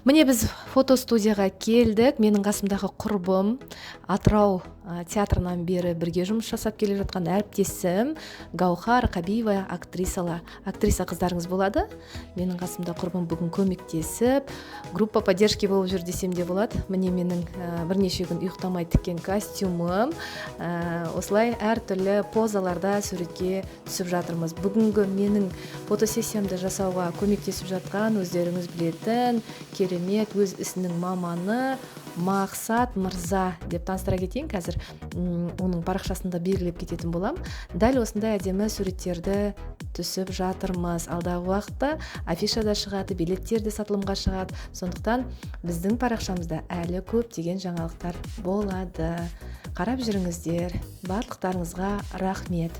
Міне біз фотостудияға келдік. Менің қасымдағы құрбым Атырау театрынан бері бірге жұмыс жасап келе жатқан әріптесім Гаухар Қабиева, актриса қыздарыңыз болады. Менің қасымда құрбым бүгін көмектесіп, группа поддержки болып жүр десем де болады. Міне менің бірнеше күн ұйықтамай тіккен костюмым. Осылай әртүрлі позаларда суретке түсіп жатырмыз. Бүгінгі менің фотосессиямды жасауға көмектесіп жатқан өздеріңіз білетін керемет өз ісінің маманы Мақсат Мырза деп таныстыра кетейін. Қазір оның парақшасында белгілеп кететін болам. Дәл осындай әдемі суреттерді түсіп жатырмыз. Алдағы уақытта афишада шығады, билеттер де сатылымға шығады. Сондықтан біздің парақшамызда әлі көптеген жаңалықтар болады. Қарап жүріңіздер. Барлықтарыңызға рахмет.